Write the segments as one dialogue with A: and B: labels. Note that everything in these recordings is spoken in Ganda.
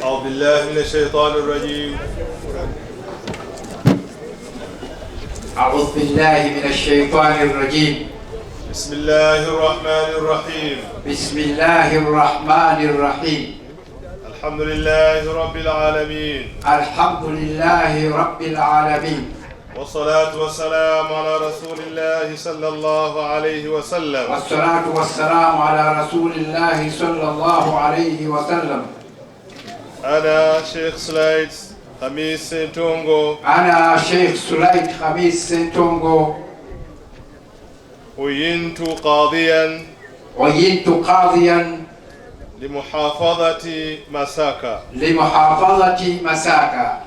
A: أعوذ بالله من الشيطان الرجيم.
B: أعوذ بالله من الشيطان الرجيم.
A: بسم الله الرحمن الرحيم.
B: بسم الله الرحمن الرحيم.
A: الحمد لله رب العالمين.
B: الحمد لله رب العالمين.
A: والصلاة والسلام على رسول الله صلى الله عليه وسلم.
B: والصلاة والسلام على رسول الله صلى الله عليه وسلم.
A: أنا شيخ سلايد خميس سنتونغو.
B: أنا شيخ سلايد خميس سنتونغو.
A: عينت قاضيا.
B: عينت قاضيا
A: لمحافظة مساكا.
B: لمحافظة مساكا.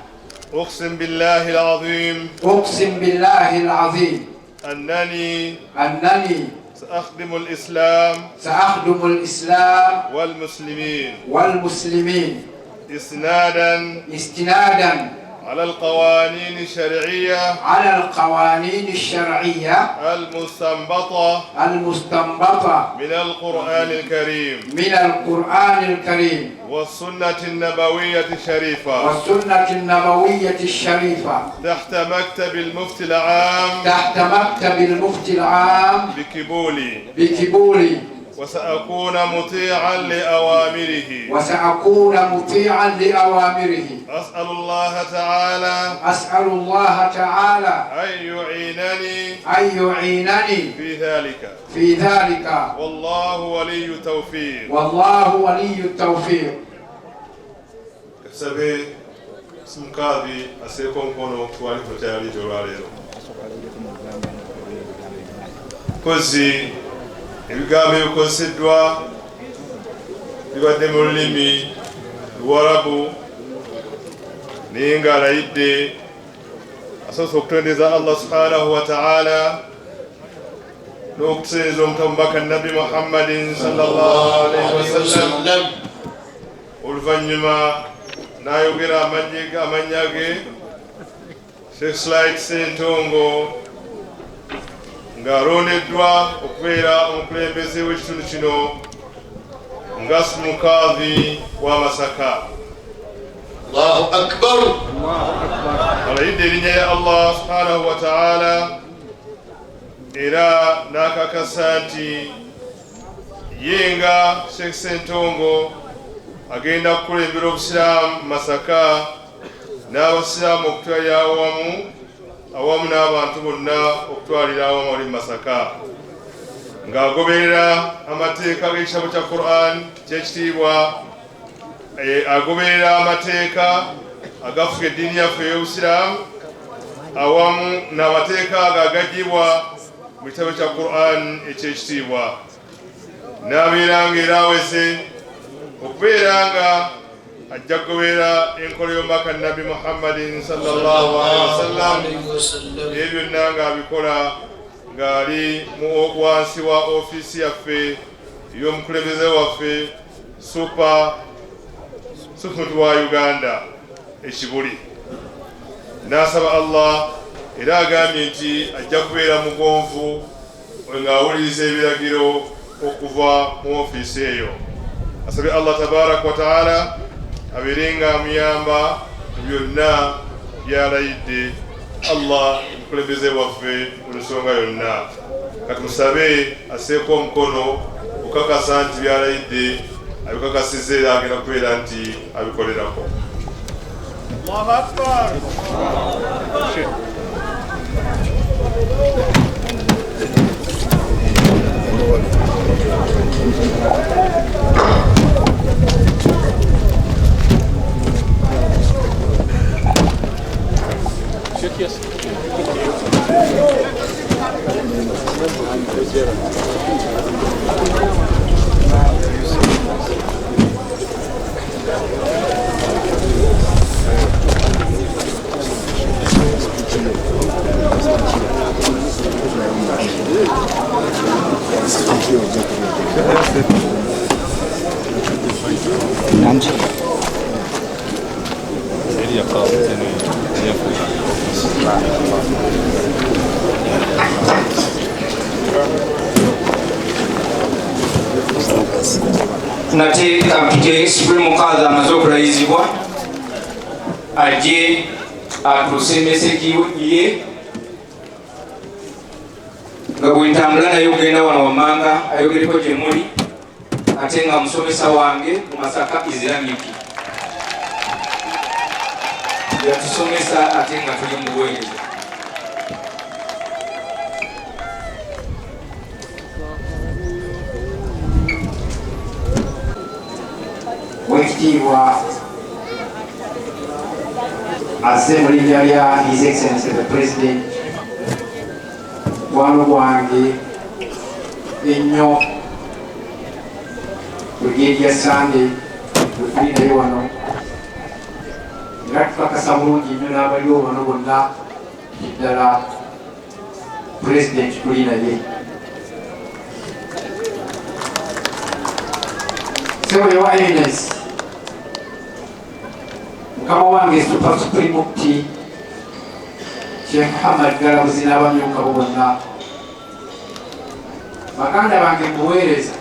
A: أقسم بالله العظيم.
B: أقسم بالله العظيم أنني
A: سأخدم الإسلام.
B: سأخدم الإسلام
A: والمسلمين استنادا على القوانين الشرعية المستنبطة من القرآن الكريم والسنة النبوية الشريفة تحت مكتب المفتي العام بكبولي وسأكون مطيعا لأوامره أسأل الله تعالى أن يعينني في ذلك والله ولي التوفيق كسبي سمكابي أسيكم كونو توالي فتالي جواليرو كوزي ebigambo ebikozeseddwa bibadde mu lulimi luwarabu naye nga alayidde asoose okutondeza Allah subhanahu wa ta'ala n'okutuseereza omubaka nabi Muhammadin sallallahu alayhi wasallam. Oluvannyuma n'ayogera amannya ge Sheikh Sulaid Ssentongo ng'alondeddwa okubeera omukulembeze w'ekitundu kino nga Mukadhi wa Masaka.
C: Allahu akbar.
A: Alayidde erinnya ya Allah subhanahu wa ta'ala era n'akakasa nti ye nga Sheikh Ssentongo agenda kukulembera obusiraamu Masaka n'abasiraamu okutwalira awamu n'abantu bonna okutwalira awamu ali Masaka ng'agoberera amateeka g'ekitabo kya Quran ky'ekitiibwa, agoberera amateeka agafuga eddiini yaffe ey'obusiraamu awamu n'amateeka ago agaggyibwa mu kitabo kya Quran eky'ekitiibwa, n'abeera ng'era aweze okubeera nga ajja kugoberera enkola y'omubaka nabi Muhammadin sallallahu alaihi wasallam. Ebyo byonna ng'abikola ng'ali wansi wa ofiisi yaffe y'omukulembeze waffe Supreme wa Uganda ekibuli. N'asaba Allah era agambye nti ajja kubeera mugonvu ng'awuliriza ebiragiro okuva mu ofiisi eyo. Asabye Allah tabaraka wa ta'ala abeerenga amuyamba byonna byalayidde. Allah omukulembeze waffe mu nsonga yonna, katumusabe aseeko omukono okukakasa nti byalayidde abikakasiza era agenda kubeera nti abikolerako. Allahu akbar.
D: Yes.
E: Yes.
D: nate kampite Supreme Mukazi amaze okulayizibwa ajje atuse message ye nga bwentambula naye ogenda wano Wammanga ayogereko gye muli ate nga musomesa wange mu Masaka Islamic yatusomesa ate nga tuli mu buweereza.
B: Wekitiibwa azze mu linnya lya His Excellency the President wano gwange ennyo Brigadier Sunday wetuli naye wano era tukakasa bulungi nnyo n'abaliwo wano bonna ddala President tuli naye. Sebo Your Eminence Mukama wange Super Supreme Mufti Sheikh Muhammad Galabuzi n'abamyuka bo bonna, baganda bange muweereza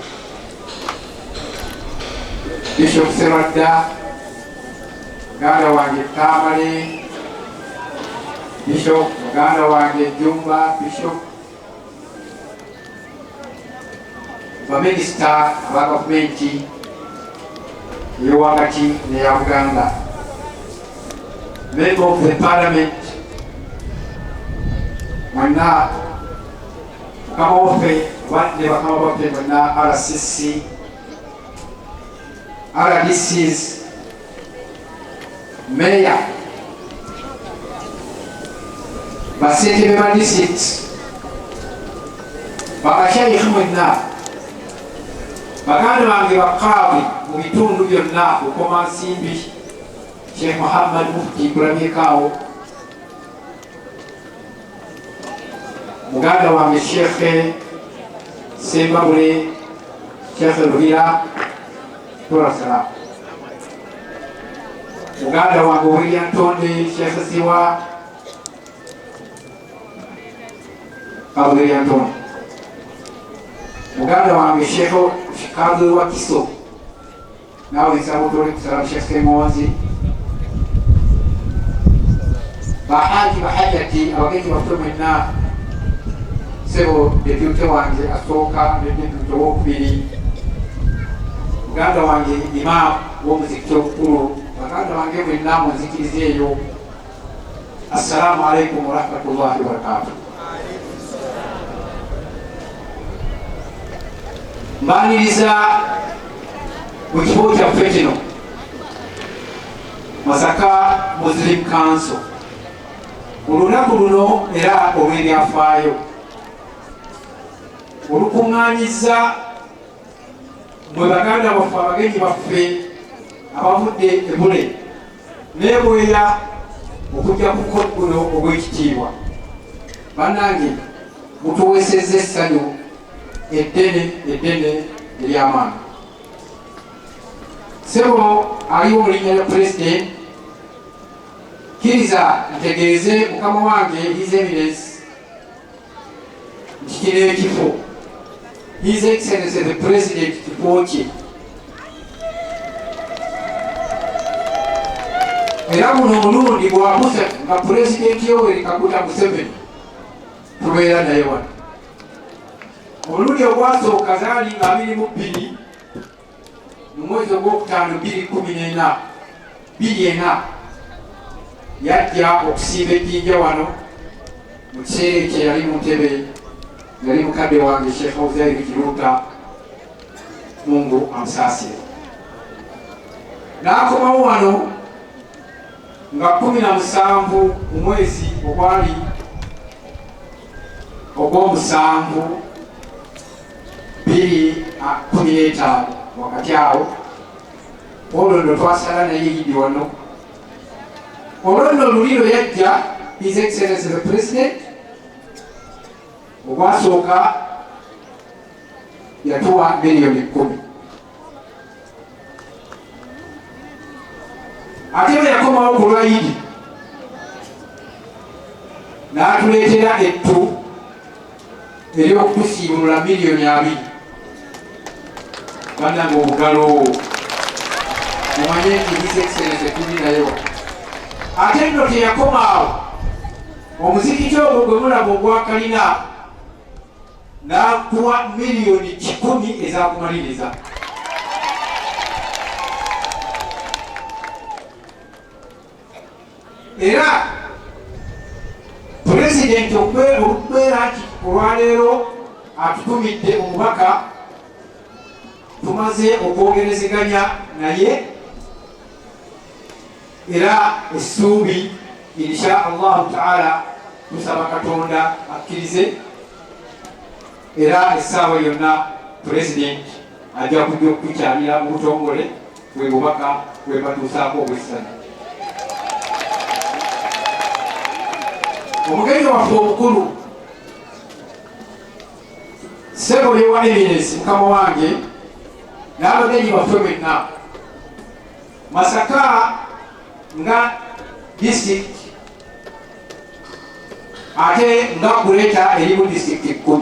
B: Bishop Seradda, muganda wange Tamale Bishop, muganda wange Jumba Bishop, baminisita aba gavumenti ey'owakati n'eya Buganda, Member of the Parliament mwenna, Mukama waffe badde bakama baffe mwenna, RCC, RDCs, Mayor, basentebe ba district, bakashayikh mwenna, baganda bange bakaawe mu bitundu byonna okoma Nsimbi, Sheikh Muhammad Mufti Kulabyekaawo, muganda wange Sheikh Sembabule, Sheikh Ruhira Torasala, muganda wange William Tonde, Sheikh Siwa William Tonde, muganda wange Sheikh Shikago wa Kiso, nawe nsaba otole kusala Sheikh Kemonzi, bahaji bahajati abagenyi baffe mwenna, Sebo depute wange asooka ne depute wokubiri, muganda wange Imam w'omuzikiti omukulu, baganda bange mwenna mu nzikiriza eyo, assalamu alaikum warahmatullahi wabarakatuh. Mbaniriza mu kibo kyaffe kino Masaka Muslim Council olunaku luno era olw'ebyafaayo olukuŋŋaanyiza mwe baganda baffe abagenyi baffe abavudde e Bule ne Bweya okujja ku kkooti guno ogw'ekitiibwa. Bannange mutuweesezza essanyu eddene ery'amaanyi. Sebo aliwo mu linnya lya President, kkiriza ntegeeze mukama wange His Eminence nti kino ekifo His Excellency the President kifo kye, era guno omulundi gwakusa nga Pulezidenti Yoweri Kaguta Museveni tubeera naye wano. Omulundi ogwasooka zaali nga 22 mu mwezi ogwokutaano 2014 yajja okusiiba ejjinja wano mu kiseera ekyo yali mu ntebe, yali mukadde wange Sheikh Ozairi Kiruta, Mungu amusaasire. N'akomawo wano nga 17 mu mwezi ogwali ogw'omusanvu 2015 wakati awo olwo ndo twasala naye yidi wano. Olwo nno luliro yajja His Excellency the President, ogwasooka yatuwa miliyoni 10. Ate bwe yakomawo ku lwa yidi n'atuleetera ettu ery'okutusiibulula miliyoni 2. bannange obugalo mumanye nti His Excellency tuli nayo. Ate nno teyakomaawo, omuzikiti ogwo gwe mulaba ogwakalina n'akuwa miliyoni 10 ezakumaliriza. Era Pulezidenti okubeera nti olwaleero atutumidde omubaka, tumaze okwogerezeganya naye era essuubi insha Allahu taala tusaba Katonda akkirize, era essaawa yonna Pulezidenti ajja kujja okukyalira mu butongole bwe bubaka bwe batuusaako obwessanyu. Omugenyi waffe omukulu Ssebo Yewa Eminence mukama wange n'abagenyi baffe mwenna, Masaka nga district ate nga Kureta eri mu district 10.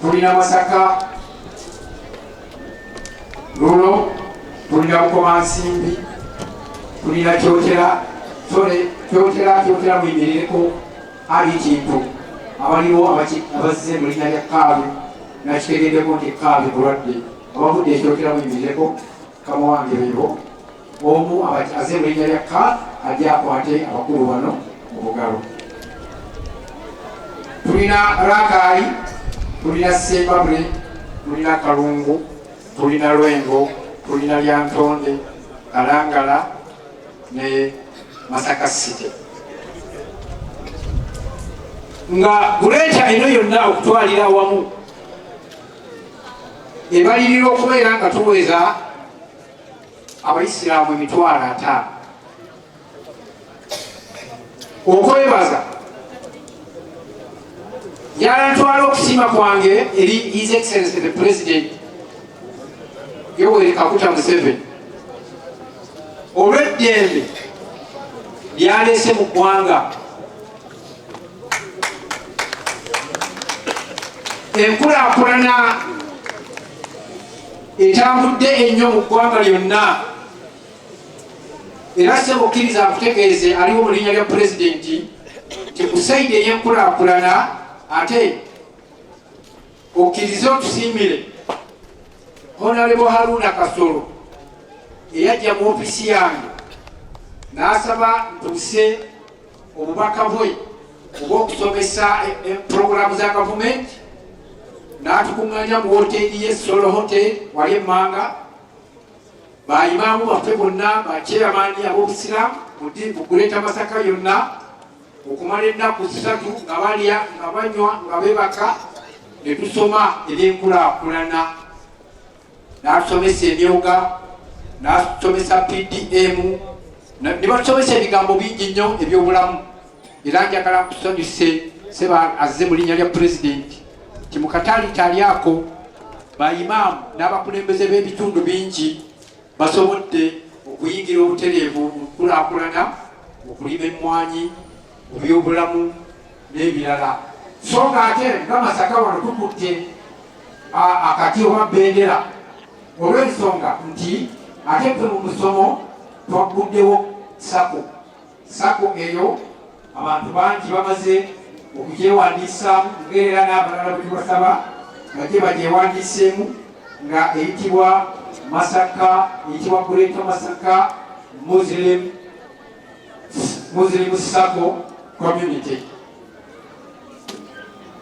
B: Tulina Masaka, Lulo, tulina Bukomansimbi, tulina Kyotera muyimirireko ali kintu abaliwo abazze mu linnya lya Kaabi nakitegeddeko nti Kaabi bulwadde, abavudde Kyotera muyimirireko kama wange beebo omu azze mu linnya lya Kaabi ajje akwate abakulu bano mu bugalo. Tulina Rakai, tulina Sembabule, tulina Kalungu, tulina Lwengo, tulina Lyantonde, Kalangala ne Masaka City. Nga Kureta eno yonna okutwalira wamu ebalirira okubeera nga tuweza Abaisiraamu 5,000. Okwebaza yalantwala okusiima kwange eri His Excellency the President Yoweri Kaguta Museveni olw'eddembe lyaleese mu ggwanga, enkulaakulana etambudde ennyo mu ggwanga lyonna, era Ssebo kkiriza akutegeeze aliwo mu linnya lya Pulezidenti nti ku sayidi ey'enkulaakulana ate okkirize otusiimire Honorable Haruna Kasolo eyajja mu ofiisi yange n'asaba ntuuse obubaka bwe obw'okusomesa puroguramu za gavumenti, n'atukuŋŋanya mu woteeri ye Solo Hotel wali emmanga, bayimaamu baffe bonna bakyeramaani ab'obusiraamu mu Kureta Masaka yonna okumala ennaku 3 nga balya nga banywa nga beebaka, ne tusoma eby'enkulaakulana, n'atusomesa emyoga, n'atusomesa PDM, ne batusomesa ebigambo bingi nnyo ebyobulamu. Era njagala nkusanyuse Sseba azze mu linnya lya Pulezidenti nti mu kataalitali ako bayimaamu n'abakulembeze b'ebitundu bingi basobodde okuyingira obutereevu mu kulaakulana, okulima emmwanyi, mu byobulamu n'ebirala. So nga ate nga Masaka wano tukutte akati oba bbendera olw'ensonga nti ate ffe mu musomo twaguddewo sako eyo abantu bangi bamaze okugyewandiisaamu, ngeera n'abalala bwe tubasaba nga gye bagyewandiiseemu nga eyitibwa Masaka, eyitibwa Kureta Masaka Muslim Sacco Community.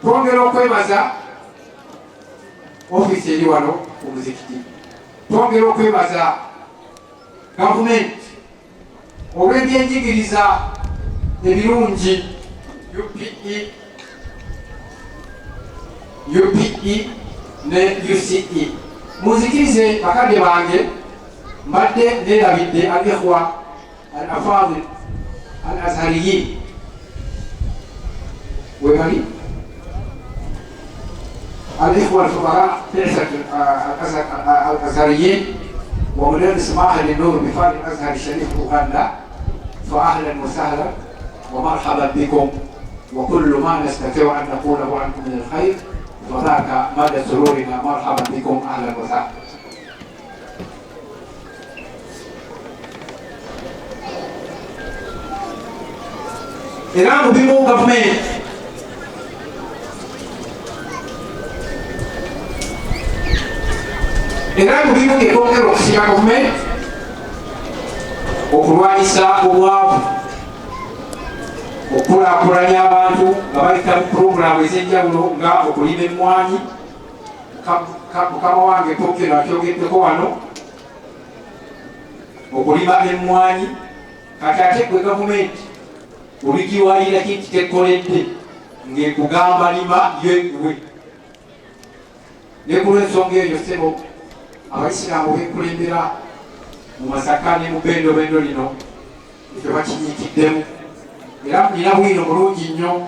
B: Twongera okwebaza ofiisi eri wano ku muzikiti, twongera okwebaza gavumenti olw'ebyenjigiriza ebirungi UPE ne UCE. Munzikirize bakadde bange mbadde neerabidde al-ikhwa al-afadil al-azhariyin webali الإخوة الفقراء بعثة الأزهريين ومدرس معهد النور بفارق الأزهر الشريف أوغندا، فأهلا وسهلا ومرحبا بكم، وكل ما نستطيع أن نقوله عنكم من الخير فذاك مدى سرورنا مرحبا بكم أهلا وسهلا. Iran People Government Iran People ekongera okusiba government okulwanyisa obwavu, okukulaakulanya abantu nga bayita mu puroguramu ez'enjawulo nga okulima emmwanyi. Mukama wange Tokyo akyogeddeko wano, okulima emmwanyi. Kati ate gwe gavumenti oligiwalira kinti tekoledde ng'ekugamba lima yeguwe. Ne ku lw'ensonga eyo ssebo abaisiraamu bekulembera mu Masaka ne mu Bendobendo lino ekyo bakinyikiddemu, era mulina bwino bulungi nnyo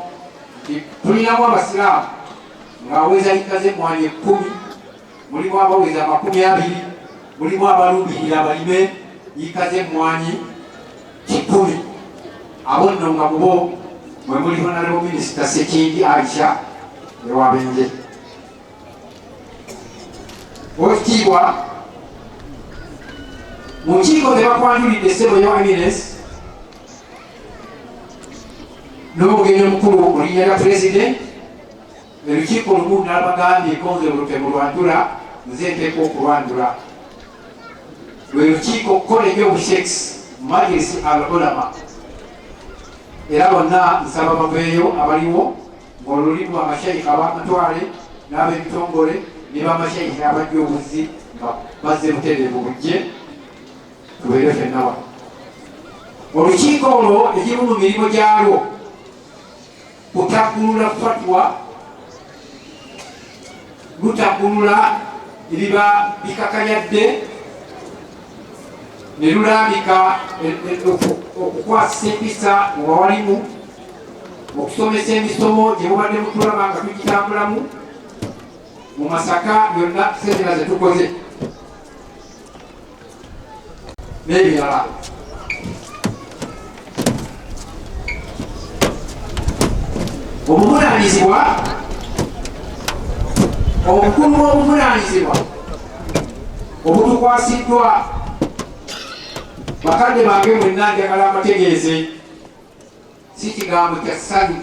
B: nti tulinamu abasiraamu ng'aweza yika z'emmwanyi 10, mulimu abaweza 20, mulimu abalumbirira balime yika z'emmwanyi 10. Abo nno nga mubo mwe muli Honorable Minisita Sekindi Aisha Ewabenje. Oweekitiibwa mu nkiiko ze bakwanjulidde ssebo yo Eminence n'omugenyi omukulu mu linnya lya Pulezidenti, olukiiko olumu n'abagambye konze temulwandula, nze nteeka okulwandula. Lwe lukiiko College of Sheikhs Majlis al-Ulama, era bonna nsaba baveeyo abaliwo ng'olulimu amashaikha ab'amatwale n'ab'ebitongole ne bamashaikha abajja obuzzi nga bazze butereevu bujje tubeere ffenna wano. Olukiiko olwo egimu mu mirimu gyalwo kutaggulula fatwa, lutaggulula ebiba bikakanyadde, ne lulambika okukwasisa empisa mu bawalimu, okusomesa emisomo gye mubadde mutulaba nga tugitambulamu mu Masaka byonna semina ze tukoze n'ebirala. Obuvunaanyizibwa obukulu bw'obuvunaanyizibwa obutukwasiddwa bakadde bange mwenna njagala amategeeze, si kigambo kya ssanyu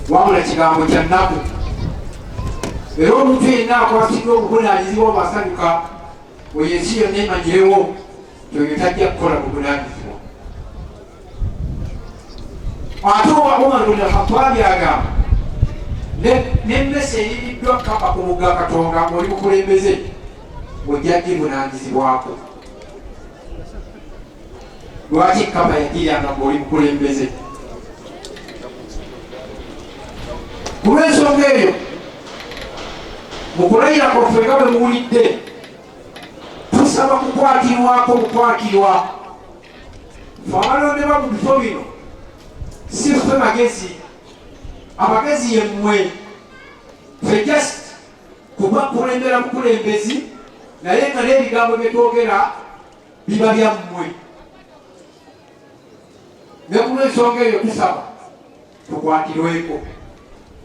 B: wabula kigambo kya nnaku. Era omuntu yenna akwasiddwa obuvunaanyizibwa obwasanyuka oyo ensi yonna emanyirewo kyoyo tajja kukola buvunaanyizibwa. Ate Omar ibn Khattab agamba n'emmese eririddwa Kapa ku mugga Katonga ng'oli mukulembeze ojja givunaanyizibwako. Lwaki Kapa yagiryanga ng'oli mukulembeze? Ku lw'ensonga eyo mu kulayira kwaffe nga bwe muwulidde tusaba kukwatirwako bukwatirwa. Ffe abalondebwa mu bifo bino si ffe magezi, amagezi yemmwe. Ffe just kuba kulembera bukulembezi naye nga n'ebigambo bye twogera biba byammwe. Ne ku lw'ensonga eyo tusaba tukwatirweko.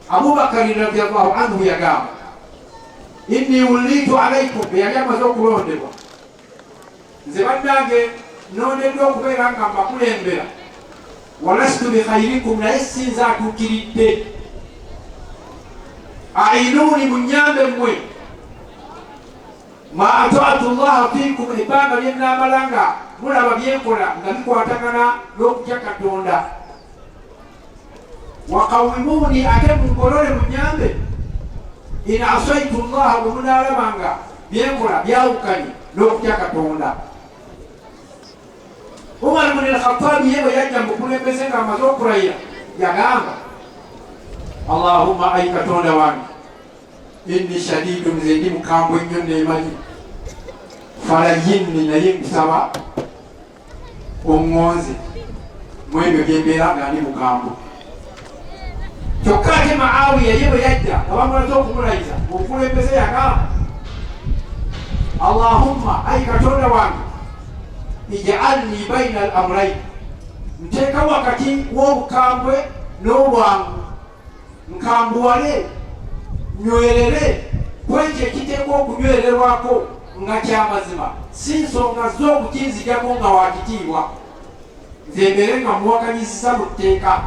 B: Abubakari radiyallahu anhu yagamba inni wulitu alaikum, bwe yali amaze okulondebwa, nze bannange nondeddwa okubeera nga mbakulembera, walastu bikhairikum, naye sinza atuukiridde. Ainuni, munyambe mmwe, ma ataatu llaha fiikum, ebbanga lyenaamalanga mulaba byenkola nga bikwatagana n'okutya Katonda. Waqawimuni, ate mungolole munyambe in asaitu llaha, bwe munaalabanga byenkola byawukanye n'okutya Katonda. Umar ibn al-Khattab ye bwe yajja mukulembeze nga amaze okulayira yagamba Allahumma, ayi Katonda wange, inni shadidu, nze ndi mukambwe ennyo neemanyi, falayinni, naye nkusaba oŋŋonze mu ebyo bye mbeera nga ndi mukambwe. Kyokka ate Muawiya ye bwe yajja nga bamulaze okumulayiza omukulembeze yagamba Allahumma, ayi Katonda wange, ij'alni baina al-amrayn, nteeka wakati w'obukambwe n'obwangu nkambuwale nywerere kwekyo ekiteekwa okunywererwako nga kyamazima si nsonga z'okukinzijako nga wakitiibwa nze mbeere nga muwakanyizisa mu tteeka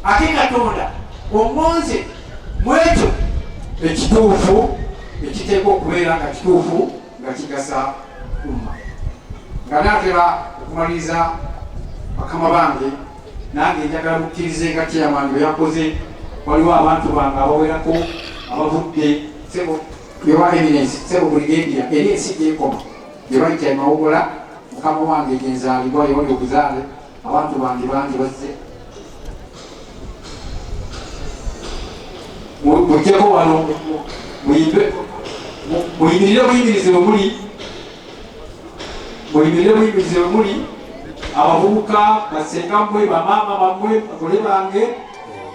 B: ate Katonda omonze mu ekyo ekituufu ekiteekwa okubeera nga kituufu nga kigasa umma. Nga naatera okumaliriza bakama bange nange njagala bukkirize nga chairman bwe yakoze waliwo abantu bange abawerako abavudde sebo yewa eminence sebo brigadier eri ensi gyekoma gye bayita Mawugola mukama wange gyenzaalibwa yewali okuzaale abantu bange bangi bazze mujjeko wano muyimirire buyimirize bwe muli abavubuka basenga mmwe bamaama bammwe bagole bange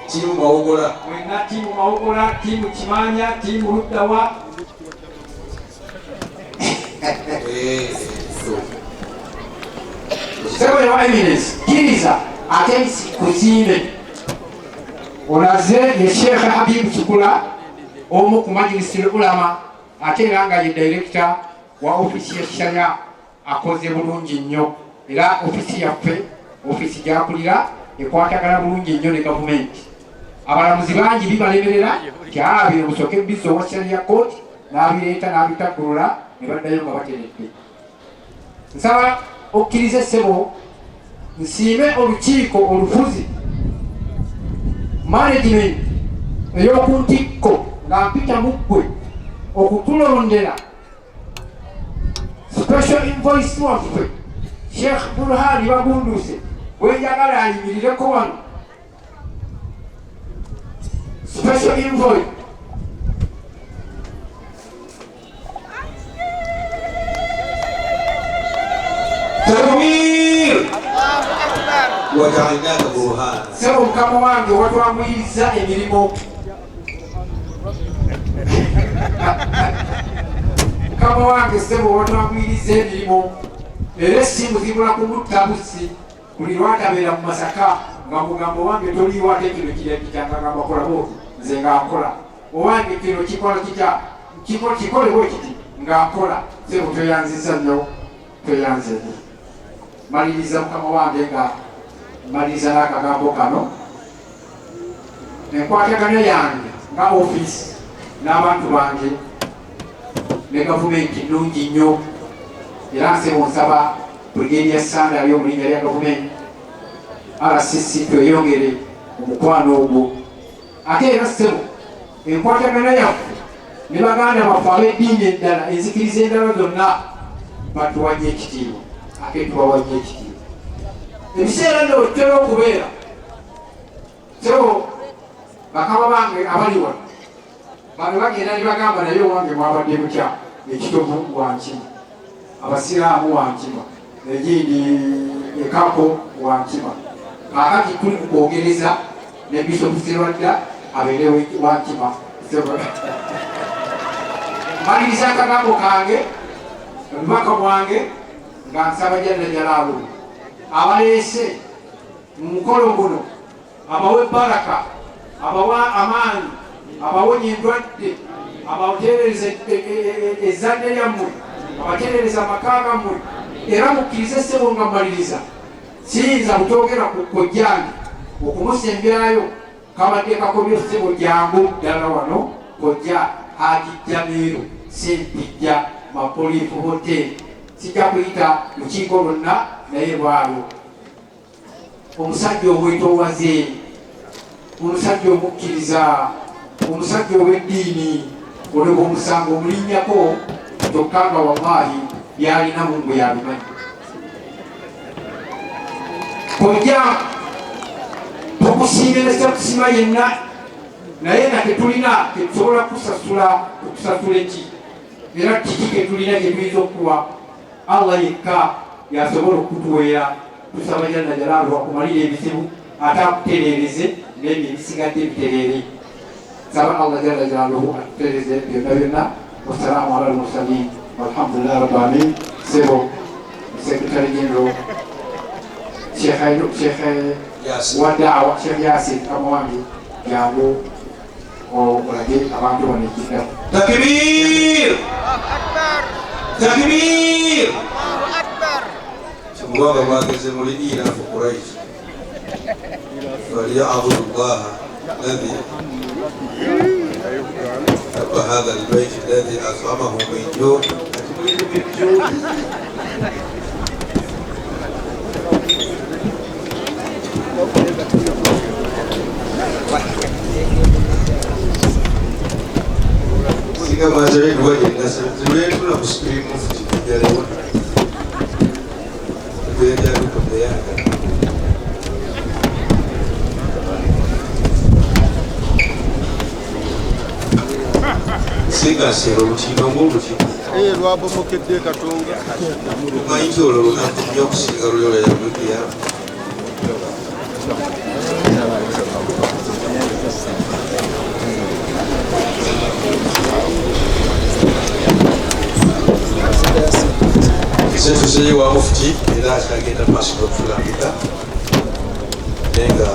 E: tiimu Mawugola
B: mwenna tiimu Mawugola tiimu Kimanya tiimu Luddawa sebo yewa eminence kiriza ate kuziime olaze ye Sheikh Habib Kikula omu ku Majlisul Ulama ate era nga ye director wa ofisi ya Sharia akoze bulungi nnyo era ofisi yaffe ofisi gyakulira ekwatagana bulungi nnyo ne gavumenti abalamuzi bangi bibalemerera kyabire busoke biso wa Sharia court n'abireeta n'abitaggulula ne baddayo nga bateredde. Nsaba okkirize ssebo nsiime olukiiko olufuzi management ey'okuntikko nga mpita mu ggwe okutulondera special invoice waffe Sheikh Burhani Bagunduse wenjagala ayimirireko wano special invoice
E: takbir waja'alnaka burhana
B: sebo mukama wange watwamuyiriza emirimu mukama wange sebo watwamuyiriza emirimu era essimu zibula kumutta busi buli lwatabeera mu Masaka nga mugambo wange toliiwo ate kino kirekitanga nga bakola booti nze ng'akola owange kino kikola kitya kikolebwe kiti ng'akola sebo tweyanziza nnyo tweyanze maliriza mukama wange nga maliriza n'akagambo kano enkwatagana yange nga ofisi n'abantu bange ne gavumenti nnungi nnyo era nsebo nsaba Brigadier Sanda ali mu linnya lya gavumenti RCC tweyongere omukwano ogwo ate era ssebo enkwatagana yaffe ne baganda baffe ab'eddiini eddala enzikiriza endala zonna batuwanye ekitiibwa ate tubawanye ekitiibwa ebiseera nno bitera okubeera ssebo bakama bange abali wano bano bagenda ne bagamba naye owange mwabadde mutya ekitovu wankima abasiraamu wankima egindi ekapo wankima kakati tuli kukwogereza ne Bishop Serwadda abeere wankima maliriza akagambo kange omubaka mwange nga nsaba Jalla Jalaalu abaleese mu mukolo guno abawe baraka abawa amaanyi abawonya endwadde abaterereza ezzadde lyammwe abaterereza amaka gammwe era mukkirize ssebo nga mmaliriza siyinza butogera ku kojjange okumusembyayo kabadde kakobyo ssebo jangu ddala wano kojja Hajijjameero Sempijja Mapolifu Hotel sijja kuyita lukiiko lwonna naye lwalo omusajja obwetoowaze omusajja omukkiriza omusajja ow'eddiini olwo omusango omulinnyako kyokka nga wallahi byalina mu ngwe yabimanyi kojja tukusiimeresa tusima yenna naye nga tetulina tetusobola kukusasula eki era kiki ketulina kyetuyinza okuwa Allah yekka yasobola okutuweera tusaba Jalla Jalaalu akumalira ebizibu ate akutereereze n'ebyo ebisigadde bitereere saba Allah Jalla Jalaaluhu atutereeze byonna byonna wassalaamu ala al-mursalin walhamdulillahi rabbil alamin sebo secretary general Sheikh wadaawa Sheikh Yasin kama wange jangu olage abantu banekida
E: takbir takbir Allahu akbar mwageze muri ila Quraish وليعبد الله الذي رب هذا البيت الذي أطعمه من جوع kama zaidi waje na zaidi tuna kusikiri mufti ya leo ndio ndio yake sika sero mutino nguluti
C: lwabo mokedde katonga
E: mayitolo lunatumye okusinga lulyola ya bukiya Sisi wa mufti ila agenda masoko fulani nenga